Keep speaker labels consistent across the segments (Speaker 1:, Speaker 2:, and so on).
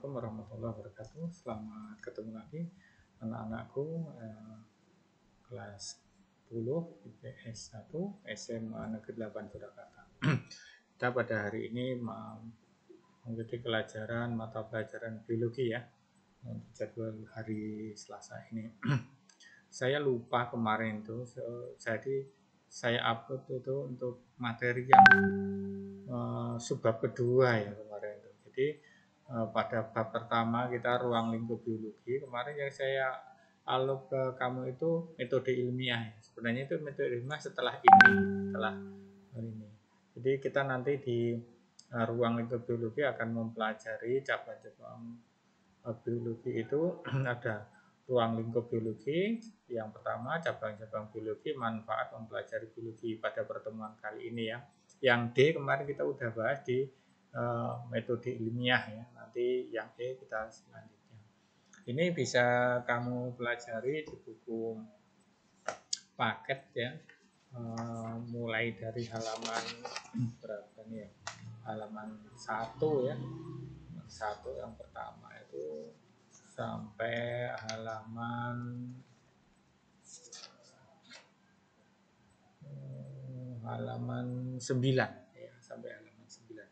Speaker 1: Assalamualaikum warahmatullahi wabarakatuh. Selamat ketemu lagi anak-anakku kelas 10 IPS 1 SMA Negeri 8 Surakarta. Kita pada hari ini mengikuti pelajaran mata pelajaran biologi ya, untuk jadwal hari Selasa ini. Saya lupa kemarin tuh, jadi saya upload itu untuk materi yang subbab kedua ya kemarin itu. Jadi pada bab pertama kita ruang lingkup biologi, kemarin yang saya upload ke kamu itu metode ilmiah ya. Sebenarnya itu metode ilmiah setelah ini. Jadi kita nanti di ruang lingkup biologi akan mempelajari cabang-cabang biologi itu ada ruang lingkup biologi yang pertama, cabang-cabang biologi, manfaat mempelajari biologi pada pertemuan kali ini ya. Yang D kemarin kita udah bahas di metode ilmiah ya. Nanti yang E kita selanjutnya. Ini bisa kamu pelajari di buku paket ya, mulai dari halaman berapa nih ya? Halaman 1 ya. 1 yang pertama itu sampai halaman 9 ya, sampai halaman 9.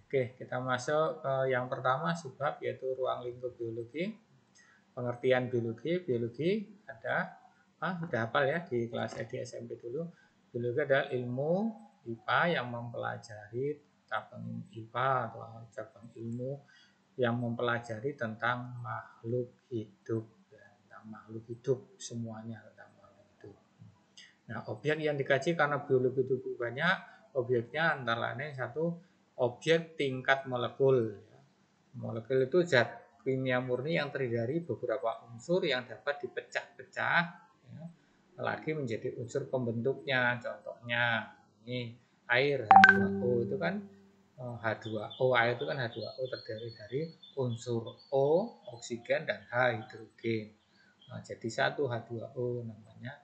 Speaker 1: Oke, kita masuk ke yang pertama subbab, yaitu ruang lingkup biologi. Pengertian biologi ada udah hafal ya di kelas di SMP dulu. Biologi adalah ilmu IPA yang mempelajari cabang IPA atau cabang ilmu yang mempelajari tentang makhluk hidup ya, tentang makhluk hidup semuanya tentang makhluk hidup. Nah, objek yang dikaji karena biologi itu banyak, objeknya antara lain satu, objek tingkat molekul. Molekul itu zat kimia murni yang terdiri dari beberapa unsur yang dapat dipecah-pecah ya, lagi menjadi unsur pembentuknya. Contohnya ini air H2O itu kan H2O, air itu kan H2O terdiri dari unsur O, oksigen, dan H, hidrogen. Nah, jadi satu H2O namanya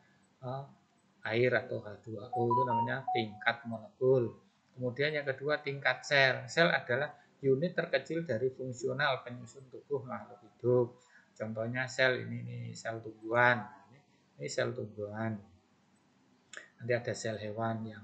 Speaker 1: air atau H2O itu namanya tingkat molekul. Kemudian yang kedua tingkat sel. Sel adalah unit terkecil dari fungsional penyusun tubuh makhluk hidup. Contohnya sel ini sel tumbuhan. Ini sel tumbuhan. Nanti ada sel hewan yang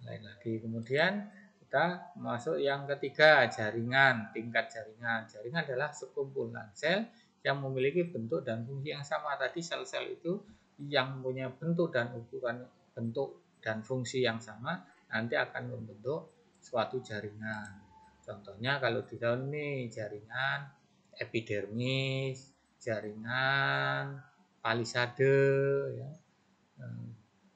Speaker 1: lain lagi. Kemudian kita masuk yang ketiga, jaringan, tingkat jaringan. Jaringan adalah sekumpulan sel yang memiliki bentuk dan fungsi yang sama. Tadi sel-sel itu yang punya bentuk dan ukuran bentuk dan fungsi yang sama nanti akan membentuk suatu jaringan. Contohnya kalau di daun ini jaringan epidermis, jaringan palisade ya.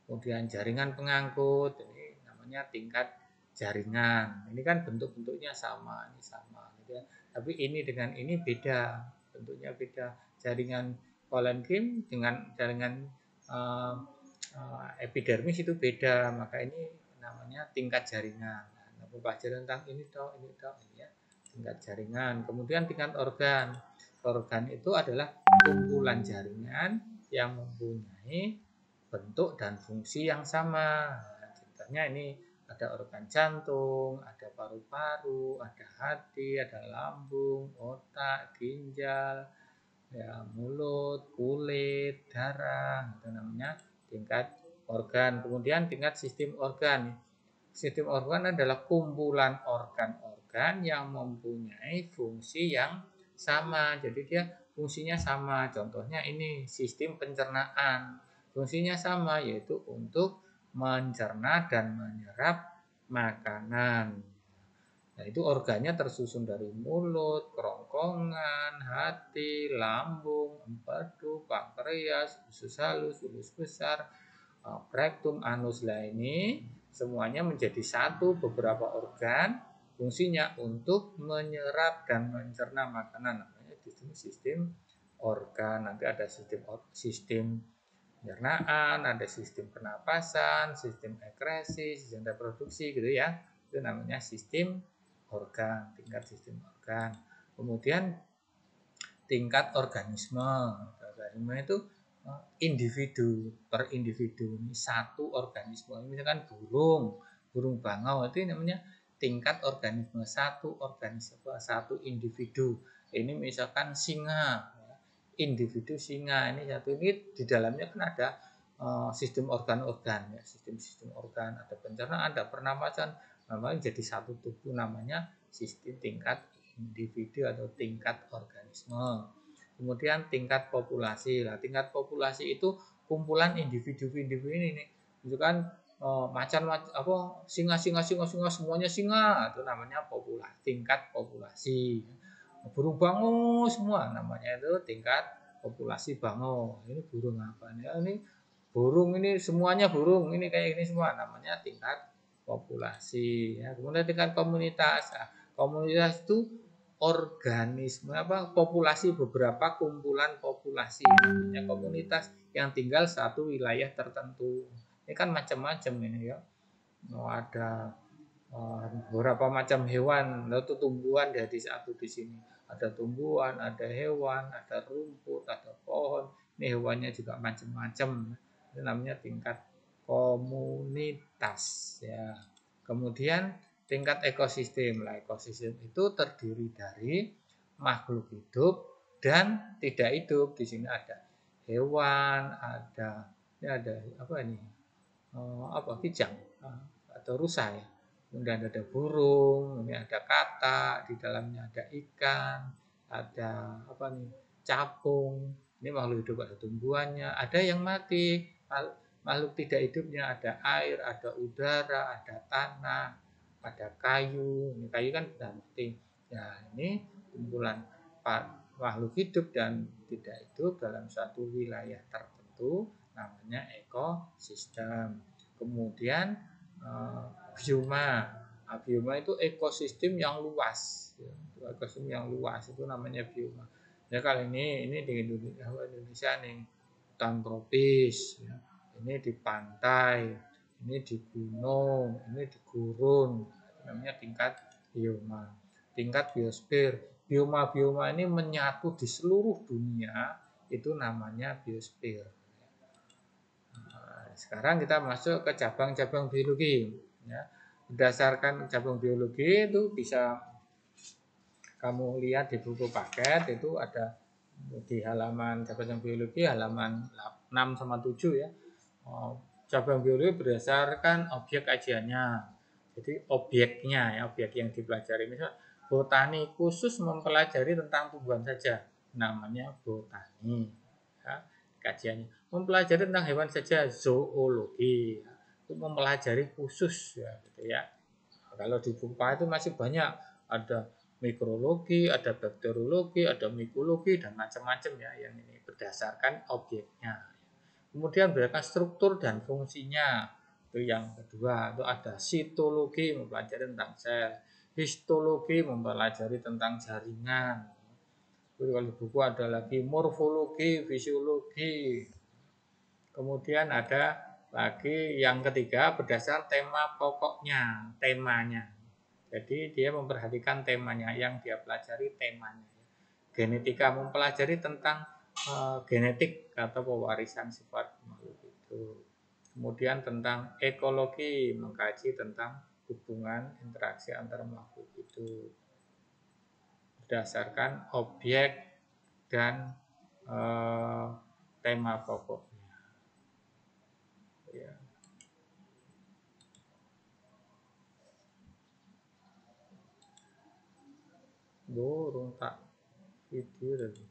Speaker 1: Kemudian jaringan pengangkut, ini namanya tingkat jaringan. Ini kan bentuk-bentuknya sama, ini sama gitu ya. Tapi ini dengan ini beda, bentuknya beda. Jaringan Wallenkim dengan jaringan epidermis itu beda, maka ini namanya tingkat jaringan. Nah, pelajaran tentang ini ya, tingkat jaringan. Kemudian tingkat organ. Organ itu adalah kumpulan jaringan yang mempunyai bentuk dan fungsi yang sama. Nah, contohnya ini ada organ jantung, ada paru-paru, ada hati, ada lambung, otak, ginjal, ya, mulut, kulit, darah, itu namanya tingkat organ. Kemudian tingkat sistem organ. Sistem organ adalah kumpulan organ-organ yang mempunyai fungsi yang sama. Jadi dia fungsinya sama. Contohnya ini sistem pencernaan. Fungsinya sama, yaitu untuk mencerna dan menyerap makanan. Nah, itu organnya tersusun dari mulut, kerongkongan, hati, lambung, empedu, pankreas, usus halus, usus besar, rektum, anus. Lah ini semuanya menjadi satu beberapa organ, fungsinya untuk menyerap dan mencerna makanan. Namanya sistem organ. Nanti ada sistem pencernaan, ada sistem pernapasan, sistem ekskresi, sistem reproduksi gitu ya. Itu namanya sistem organ, tingkat sistem organ. Kemudian tingkat organisme. Organisme itu individu per individu. Ini satu organisme. Misalkan burung bangau itu namanya tingkat organisme, satu individu. Ini misalkan singa, individu singa ini satu, ini di dalamnya kan ada sistem organ-organ, ya, sistem organ, ada pencernaan, ada pernapasan, namanya jadi satu tubuh, namanya sistem tingkat individu atau tingkat organisme. Kemudian tingkat populasi. Nah, tingkat populasi itu kumpulan individu-individu ini nih. Misalkan macan apa singa semuanya singa, itu namanya populasi, tingkat populasi. Burung bango semua namanya itu tingkat populasi bango. Ini burung apa nih? Ini burung, ini semuanya burung, ini kayak ini semua namanya tingkat populasi ya. Kemudian tingkat komunitas. Nah, komunitas itu organisme apa populasi, beberapa kumpulan populasi, namanya komunitas yang tinggal satu wilayah tertentu. Ini kan macam-macam ini ya. Ada beberapa macam hewan atau tumbuhan dari satu di sini. Ada tumbuhan, ada hewan, ada rumput, ada pohon. Ini hewannya juga macam-macam. Itu namanya tingkat komunitas ya. Kemudian tingkat ekosistem. Nah, ekosistem itu terdiri dari makhluk hidup dan tidak hidup. Di sini ada hewan, ada apa ini? Kijang atau rusa ya. Kemudian ada burung, ini ada katak, di dalamnya ada ikan, ada apa nih? Capung. Ini makhluk hidup, ada tumbuhannya, ada yang mati. Makhluk tidak hidupnya ada air, ada udara, ada tanah, ada kayu. Ini kayu kan sudah mati. Ya, ini kumpulan makhluk hidup dan tidak hidup dalam satu wilayah tertentu, namanya ekosistem. Kemudian bioma. Nah, bioma itu ekosistem yang luas. Ekosistem yang luas itu namanya bioma. Ya kali ini di Indonesia nih hutan tropis, ya. Ini di pantai, ini di gunung, ini di gurun, namanya tingkat bioma. Tingkat biosfer, bioma ini menyatu di seluruh dunia, itu namanya biosfer. Nah, sekarang kita masuk ke cabang-cabang biologi. Ya. Berdasarkan cabang biologi itu bisa kamu lihat di buku paket, itu ada di halaman cabang biologi halaman 6 sama 7 ya. Cabang biologi berdasarkan objek kajiannya. Jadi objeknya ya, objek yang dipelajari. Misal botani khusus mempelajari tentang tumbuhan saja, namanya botani. Ya, kajiannya. Mempelajari tentang hewan saja, zoologi. Ya. Itu mempelajari khusus ya, gitu ya. Kalau di buku itu masih banyak, ada mikrologi, ada bakteriologi, ada mikologi, dan macam-macam ya, yang ini berdasarkan objeknya. Kemudian berdasarkan struktur dan fungsinya, itu yang kedua. Itu ada sitologi, mempelajari tentang sel, histologi, mempelajari tentang jaringan. Kalau di buku ada lagi morfologi, fisiologi. Kemudian ada lagi yang ketiga berdasar tema pokoknya, temanya. Jadi dia memperhatikan temanya, yang dia pelajari temanya. Genetika mempelajari tentang genetik atau pewarisan sifat makhluk hidup. Kemudian tentang ekologi, mengkaji tentang hubungan interaksi antar makhluk hidup berdasarkan objek dan tema pokoknya. Ya. Burung tak video lagi.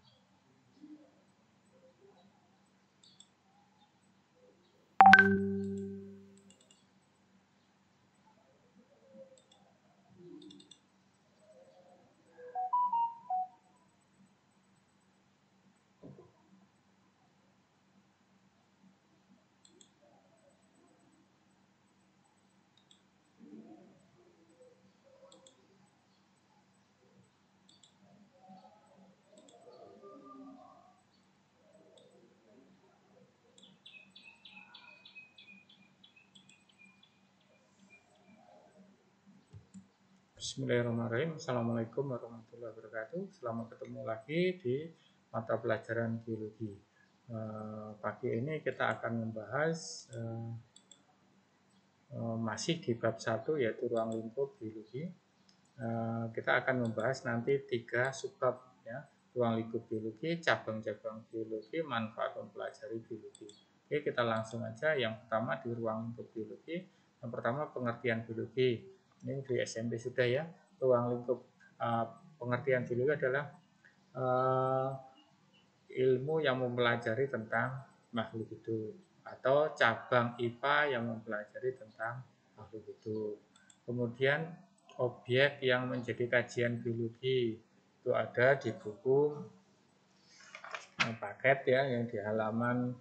Speaker 1: Bismillahirrahmanirrahim. Assalamualaikum warahmatullahi wabarakatuh. Selamat ketemu lagi di mata pelajaran biologi. Pagi ini kita akan membahas masih di bab 1 yaitu ruang lingkup biologi. Kita akan membahas nanti 3 subbab ya, ruang lingkup biologi, cabang-cabang biologi, manfaat mempelajari biologi. Oke, kita langsung aja. Yang pertama di ruang lingkup biologi. Yang pertama pengertian biologi. Ini di SMP sudah ya. Ruang lingkup pengertian biologi adalah ilmu yang mempelajari tentang makhluk hidup, atau cabang IPA yang mempelajari tentang makhluk hidup. Kemudian objek yang menjadi kajian biologi itu ada di buku paket ya, yang di halaman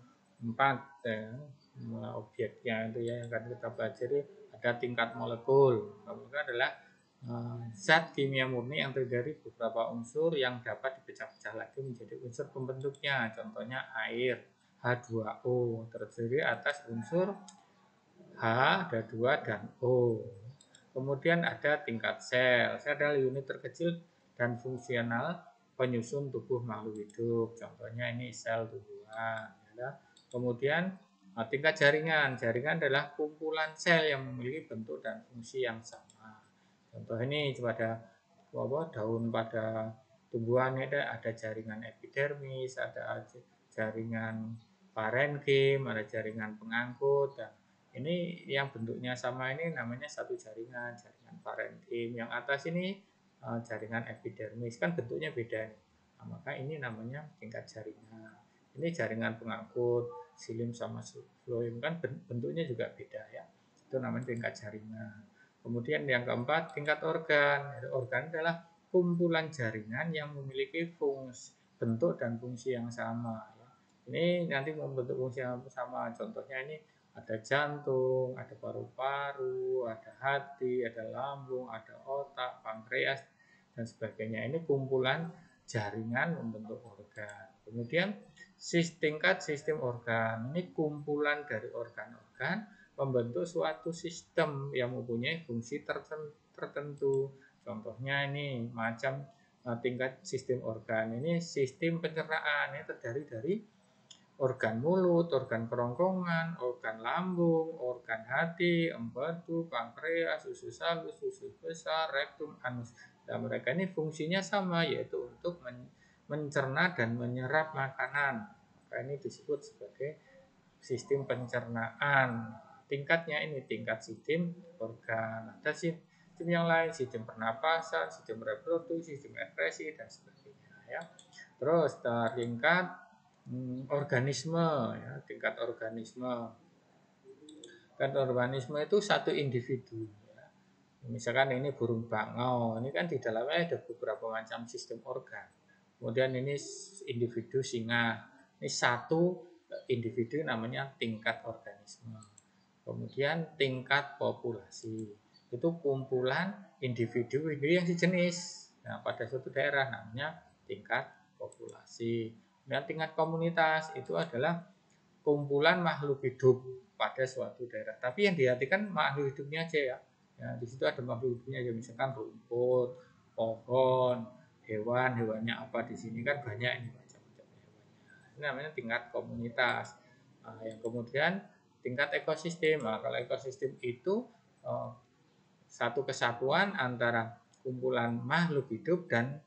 Speaker 1: 4 ya. Objeknya itu ya yang akan kita pelajari ada tingkat molekul. Molekul adalah zat kimia murni yang terdiri dari beberapa unsur yang dapat dipecah-pecah lagi menjadi unsur pembentuknya. Contohnya air H2O terdiri atas unsur H, ada 2 dan O. Kemudian ada tingkat sel. Sel adalah unit terkecil dan fungsional penyusun tubuh makhluk hidup. Contohnya ini sel tumbuhan. Ya. Kemudian tingkat jaringan. Jaringan adalah kumpulan sel yang memiliki bentuk dan fungsi yang sama. Contoh ini pada daun pada tumbuhan ada jaringan epidermis, ada jaringan parenkim, ada jaringan pengangkut. Dan ini yang bentuknya sama ini namanya satu jaringan parenkim. Yang atas ini jaringan epidermis, kan bentuknya beda nih. Nah, maka ini namanya tingkat jaringan. Ini jaringan pengangkut, silim sama floem, kan bentuknya juga beda ya. Itu namanya tingkat jaringan. Kemudian yang keempat, tingkat organ. Organ adalah kumpulan jaringan yang memiliki fungsi, bentuk dan fungsi yang sama. Ini nanti membentuk fungsi yang sama. Contohnya ini ada jantung, ada paru-paru, ada hati, ada lambung, ada otak, pankreas, dan sebagainya. Ini kumpulan jaringan membentuk organ. Kemudian tingkat sistem organ. Ini kumpulan dari organ-organ membentuk suatu sistem yang mempunyai fungsi tertentu. Contohnya ini macam tingkat sistem organ. Ini sistem pencernaan, ini terdiri dari organ mulut, organ kerongkongan, organ lambung, organ hati, empedu, pankreas, usus halus, usus besar, rektum, anus. Dan mereka ini fungsinya sama, yaitu untuk mencerna dan menyerap makanan. Maka ini disebut sebagai sistem pencernaan. Tingkatnya ini tingkat sistem organ. Ada sistem yang lain, sistem pernapasan, sistem reproduksi, sistem ekskresi, dan sebagainya ya. Terus tingkat organisme ya, tingkat organisme. Tingkat organisme itu satu individu ya. Misalkan ini burung bangau, ini kan di dalamnya ada beberapa macam sistem organ. Kemudian ini individu singa. Ini satu individu namanya tingkat organisme. Kemudian tingkat populasi. Itu kumpulan individu-individu yang sejenis. Nah, pada suatu daerah namanya tingkat populasi. Dan tingkat komunitas itu adalah kumpulan makhluk hidup pada suatu daerah. Tapi yang diartikan makhluk hidupnya aja ya. Ya, di situ ada makhluk hidupnya aja, misalkan rumput, pohon, hewannya apa di sini kan banyak ini macam-macam hewannya. Ini namanya tingkat komunitas. Nah, yang kemudian tingkat ekosistem. Nah, kalau ekosistem itu satu kesatuan antara kumpulan makhluk hidup dan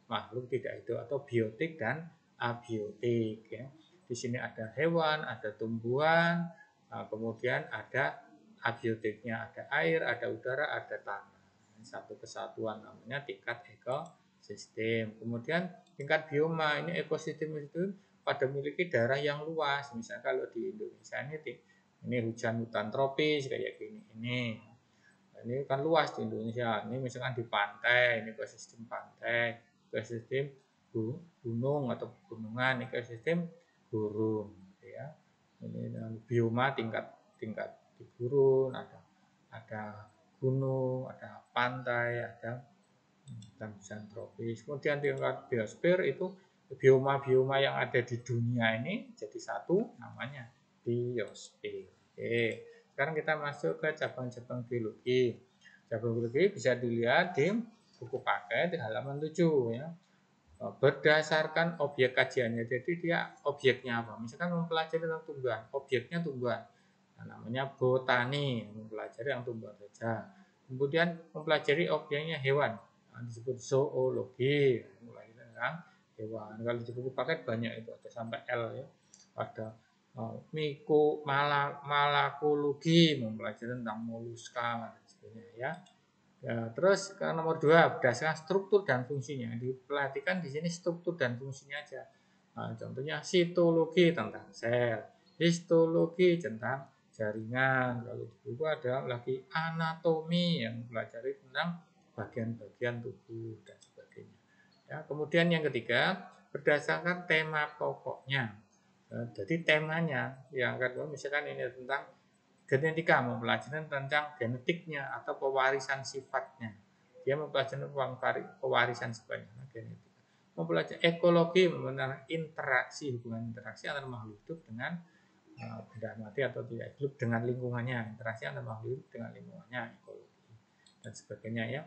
Speaker 1: makhluk tidak hidup atau biotik dan abiotik ya. Di sini ada hewan, ada tumbuhan, kemudian ada abiotiknya, ada air, ada udara, ada tanah. Satu kesatuan namanya tingkat ekosistem. Kemudian tingkat bioma, ini ekosistem itu pada memiliki daerah yang luas. Misalnya kalau di Indonesia ini hutan tropis kayak gini. Ini kan luas di Indonesia. Ini misalkan di pantai, ini ekosistem pantai, ekosistem gunung atau pegunungan, ekosistem gurun, ya. Ini bioma tingkat di gurun, ada gunung, ada pantai, ada hutan tropis. Kemudian tingkat biosfer itu bioma-bioma yang ada di dunia ini jadi satu, namanya biosfer. Oke. Sekarang kita masuk ke cabang-cabang biologi. Cabang biologi bisa dilihat di buku paket di halaman 7 ya. Berdasarkan objek kajiannya. Jadi dia objeknya apa? Misalkan mempelajari tentang tumbuhan, objeknya tumbuhan. namanya botani, mempelajari yang tumbuhan saja. Kemudian mempelajari objeknya hewan, disebut zoologi, mulai tentang hewan. Kalau di buku paket banyak itu, ada sampai L ya. Ada malakologi, mempelajari tentang moluska dan sebagainya ya. Ya, terus ke nomor 2, berdasarkan struktur dan fungsinya. Diperhatikan di sini struktur dan fungsinya aja. Nah, contohnya sitologi tentang sel, histologi tentang jaringan. Kalau di buku ada lagi anatomi yang mempelajari tentang bagian-bagian tubuh dan sebagainya. Ya, kemudian yang ketiga, berdasarkan tema pokoknya. Jadi temanya yang kedua misalkan ini tentang genetika, mempelajari tentang genetiknya atau pewarisan sifatnya. Dia mempelajari pewarisan sifatnya, genetika. Mempelajari ekologi, mengenai interaksi, hubungan interaksi antara makhluk hidup dengan benda mati atau tidak hidup dengan lingkungannya, interaksi antara makhluk hidup dengan lingkungannya, ekologi dan sebagainya ya.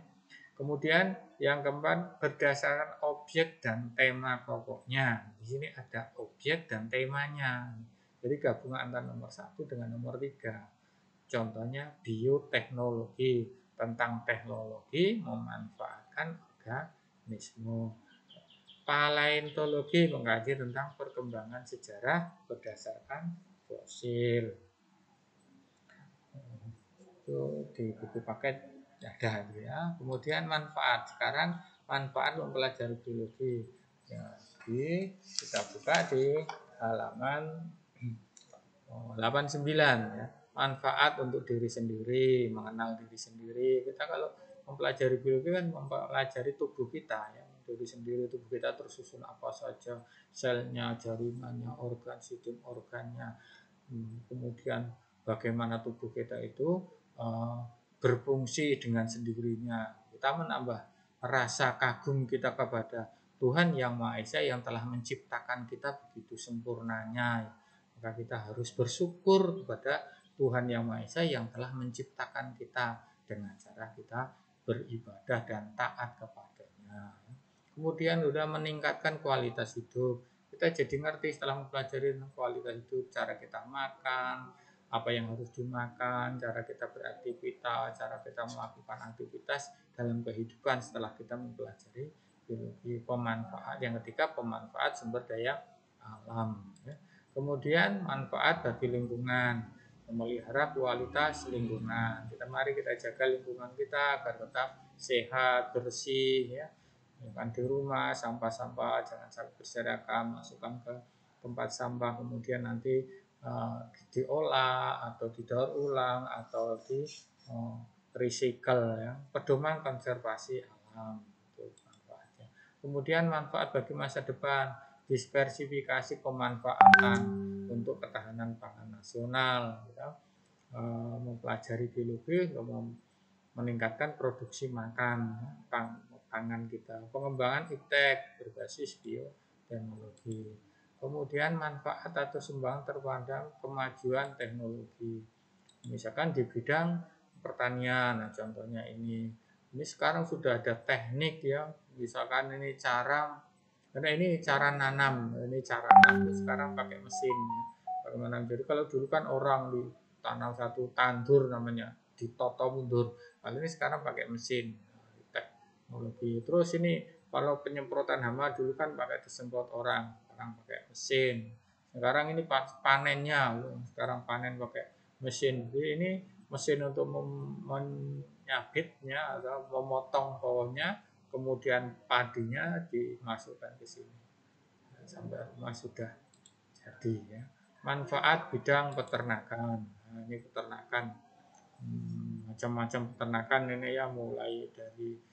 Speaker 1: Kemudian yang keempat, berdasarkan objek dan tema pokoknya. Di sini ada objek dan temanya. Jadi gabungan antara nomor 1 dengan nomor 3. Contohnya bioteknologi, tentang teknologi memanfaatkan organisme. Paleontologi mengkaji tentang perkembangan sejarah berdasarkan fosil. Itu di buku paket ada ya. Kemudian manfaat. Sekarang manfaat mempelajari biologi. Ya, kita buka di halaman 89 ya. Manfaat untuk diri sendiri, mengenal diri sendiri. Kita kalau mempelajari biologi kan mempelajari tubuh kita ya. Diri sendiri, tubuh kita tersusun apa saja, selnya, jaringannya, organ, sistem organnya. Kemudian bagaimana tubuh kita itu berfungsi dengan sendirinya. Kita menambah rasa kagum kita kepada Tuhan Yang Maha Esa yang telah menciptakan kita begitu sempurnanya. Maka kita harus bersyukur kepada Tuhan Yang Maha Esa yang telah menciptakan kita dengan cara kita beribadah dan taat kepadanya. Kemudian sudah meningkatkan kualitas hidup. Kita jadi ngerti setelah mempelajari kualitas hidup, cara kita makan, apa yang harus dimakan, cara kita beraktivitas, cara kita melakukan aktivitas dalam kehidupan setelah kita mempelajari biologi. Pemanfaat yang ketiga, pemanfaat sumber daya alam. Kemudian manfaat bagi lingkungan, memelihara kualitas lingkungan. Mari kita jaga lingkungan kita agar tetap sehat, bersih ya. Bukan di rumah, sampah-sampah jangan sampai berserakan, masukkan ke tempat sampah, kemudian nanti diolah atau didaur ulang atau di recycle ya. Pedoman konservasi alam itu manfaatnya. Kemudian manfaat bagi masa depan, diversifikasi pemanfaatan untuk ketahanan pangan nasional ya. Mempelajari biologi untuk meningkatkan produksi makan pangan kita. Pengembangan iptek berbasis bioteknologi. Kemudian manfaat atau sumbangan terhadap kemajuan teknologi. Misalkan di bidang pertanian, nah contohnya ini sekarang sudah ada teknik ya. Misalkan ini karena ini cara nanam, sekarang pakai mesin. Bagaimana? Jadi kalau dulu kan orang ditanam satu tandur namanya, ditoto mundur. Kalau ini sekarang pakai mesin teknologi. Terus ini kalau penyemprotan hama dulu kan pakai disemprot orang pakai mesin. Sekarang ini panennya, sekarang panen pakai mesin. Jadi ini mesin untuk menyabitnya atau memotong pohonnya, kemudian padinya dimasukkan ke sini sampai rumah sudah jadi ya. Manfaat bidang peternakan. Nah, ini peternakan macam-macam peternakan ini ya, mulai dari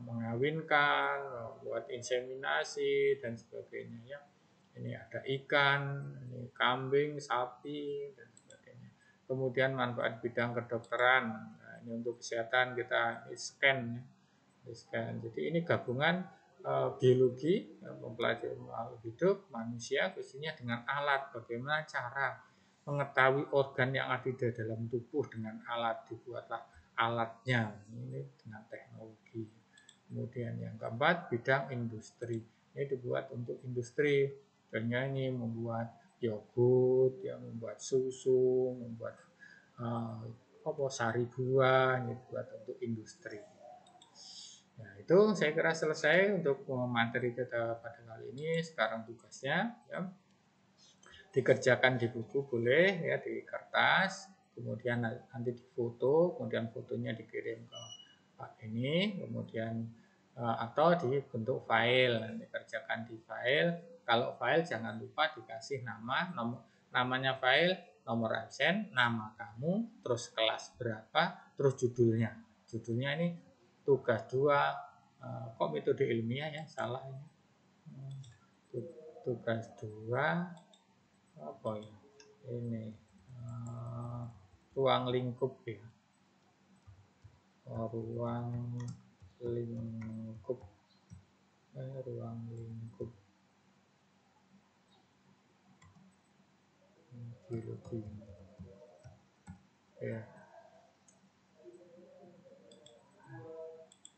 Speaker 1: mengawinkan, buat inseminasi dan sebagainya ya. Ini ada ikan, ini kambing, sapi dan sebagainya. Kemudian manfaat bidang kedokteran. Nah, ini untuk kesehatan kita scan ya. Scan. Jadi ini gabungan biologi, mempelajari makhluk hidup, manusia khususnya dengan alat, bagaimana cara mengetahui organ yang ada di dalam tubuh dengan alat, dibuatlah alatnya ini dengan teknologi. Kemudian yang keempat bidang industri, ini dibuat untuk industri, contohnya ini membuat yogurt, ya membuat susu, membuat sari buah gitu, buat untuk industri. Nah, itu saya kira selesai untuk materi kita pada kali ini. Sekarang tugasnya ya, dikerjakan di buku boleh ya, di kertas, kemudian nanti difoto, kemudian fotonya dikirim ke Pak ini, kemudian atau di bentuk file, nanti kerjakan di file. Kalau file jangan lupa dikasih namanya file, nomor absen, nama kamu, terus kelas berapa, terus judulnya. Judulnya ini tugas 2, kok metode ilmiah ya, salah ini. Tugas 2 apa ya? Ini ruang lingkup ya. Ruang lingkup. Ruang lingkup biologi. Ya.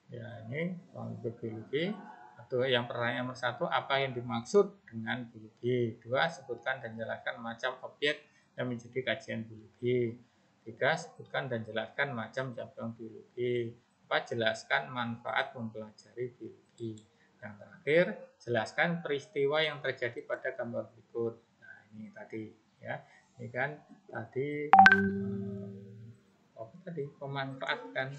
Speaker 1: Ya, ini ruang lingkup biologi. Atau yang pertanyaan nomor 1, apa yang dimaksud dengan biologi? 2, sebutkan dan jelaskan macam objek yang menjadi kajian biologi. 3, sebutkan dan jelaskan macam cabang biologi. 4, jelaskan manfaat mempelajari biologi. Yang terakhir, jelaskan peristiwa yang terjadi pada gambar berikut. Nah, ini tadi ya. Ini kan tadi memanfaatkan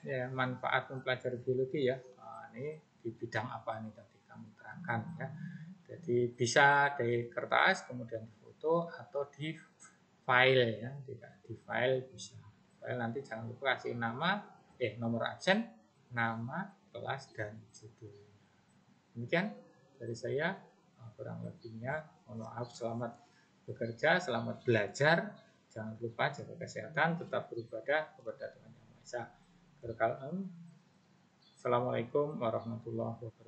Speaker 1: ya, manfaat mempelajari biologi ya. Nah, ini di bidang apa nih tadi kamu terangkan ya. Jadi bisa di kertas kemudian difoto atau di file ya. Di file bisa. File nanti jangan lupa kasih nomor absen, nama, kelas dan judul. Demikian dari saya, kurang lebihnya mohon maaf. Selamat bekerja, selamat belajar. Jangan lupa jaga kesehatan, tetap beribadah kepada Tuhan Yang Maha Esa. Assalamualaikum warahmatullahi wabarakatuh.